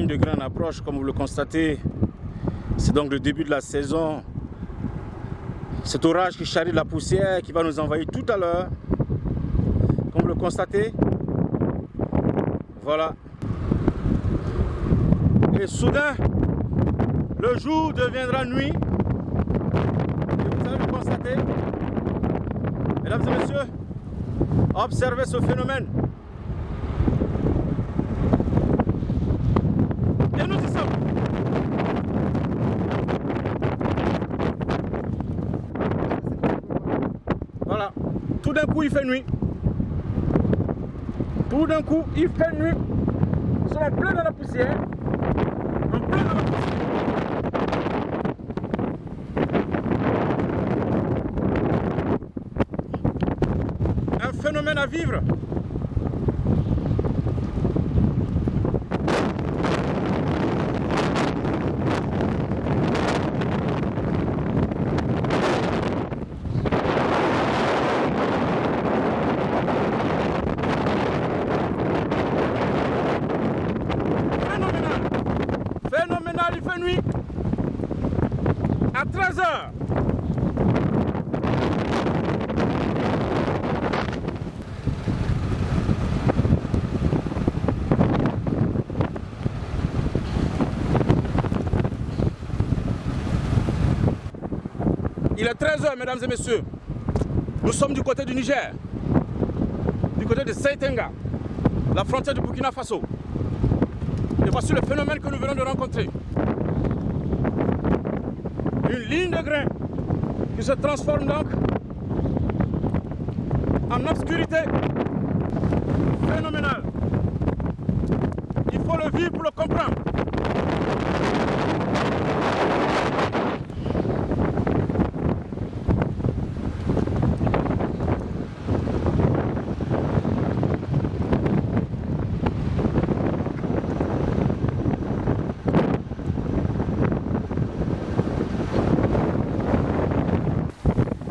de grain approche, comme vous le constatez. C'est donc le début de la saison. Cet orage qui charrie de la poussière qui va nous envahir tout à l'heure. Comme vous le constatez. Voilà. Et soudain, le jour deviendra nuit. Et vous allez le constater. Mesdames et messieurs, observez ce phénomène. Et nous y sommes. Voilà. Tout d'un coup, il fait nuit. Tout d'un coup, il fait nuit. Nous sommes en plein dans la poussière. En plein dans la poussière. Un phénomène à vivre. Phénoménal, il fait nuit à 13 h. Il est 13 h, mesdames et messieurs. Nous sommes du côté du Niger, du côté de Seitenga, la frontière du Burkina Faso. Et voici le phénomène que nous venons de rencontrer. Une ligne de grain qui se transforme donc en obscurité. Phénoménal. Il faut le vivre pour le comprendre.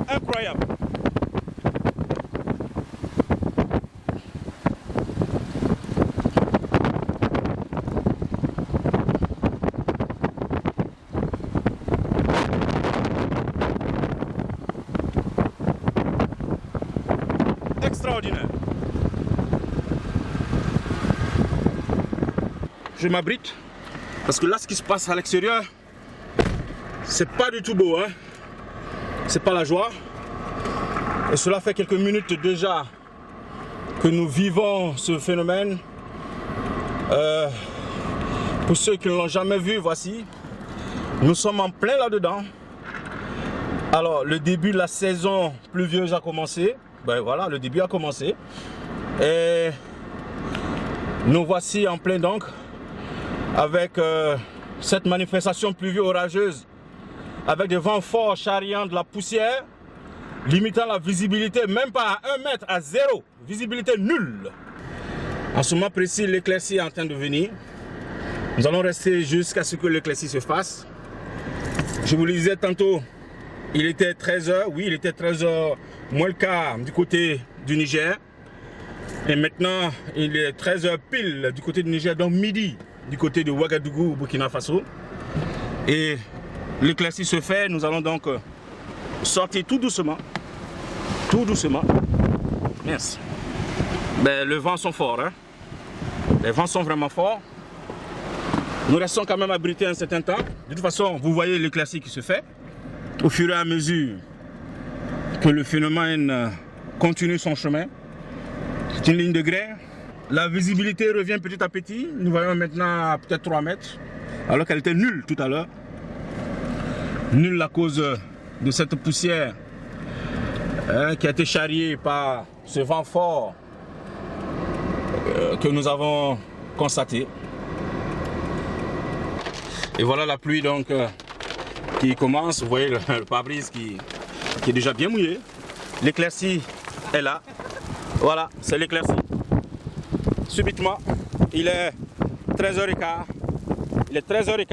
Incroyable. Extraordinaire. Je m'abrite parce que là, ce qui se passe à l'extérieur, c'est pas du tout beau, hein. C'est pas la joie. Et cela fait quelques minutes déjà que nous vivons ce phénomène. Pour ceux qui ne l'ont jamais vu, voici. Nous sommes en plein là-dedans. Alors, le début de la saison pluvieuse a commencé. Ben voilà, le début a commencé. Et nous voici en plein donc avec cette manifestation pluvio-orageuse, avec des vents forts charriant de la poussière, limitant la visibilité même pas à 1 mètre, à 0, visibilité nulle. En ce moment précis, l'éclaircie est en train de venir. Nous allons rester jusqu'à ce que l'éclaircie se fasse. Je vous le disais tantôt, il était 13 h, oui, il était 13 h moins le quart du côté du Niger. Et maintenant, il est 13 h pile du côté du Niger, donc midi du côté de Ouagadougou, Burkina Faso. Et l'éclaircie se fait, nous allons donc sortir tout doucement. Tout doucement. Merci. Ben, les vents sont forts, hein. Les vents sont vraiment forts. Nous restons quand même abrités un certain temps. De toute façon, vous voyez l'éclaircie qui se fait. Au fur et à mesure que le phénomène continue son chemin. C'est une ligne de grain. La visibilité revient petit à petit. Nous voyons maintenant à peut-être 3 mètres. Alors qu'elle était nulle tout à l'heure. Nulle à cause de cette poussière qui a été charriée par ce vent fort que nous avons constaté. Et voilà la pluie donc qui commence. Vous voyez le pare-brise qui est déjà bien mouillé. L'éclaircie est là. Voilà, c'est l'éclaircie. Subitement, il est 13 h 15. Il est 13 h 15.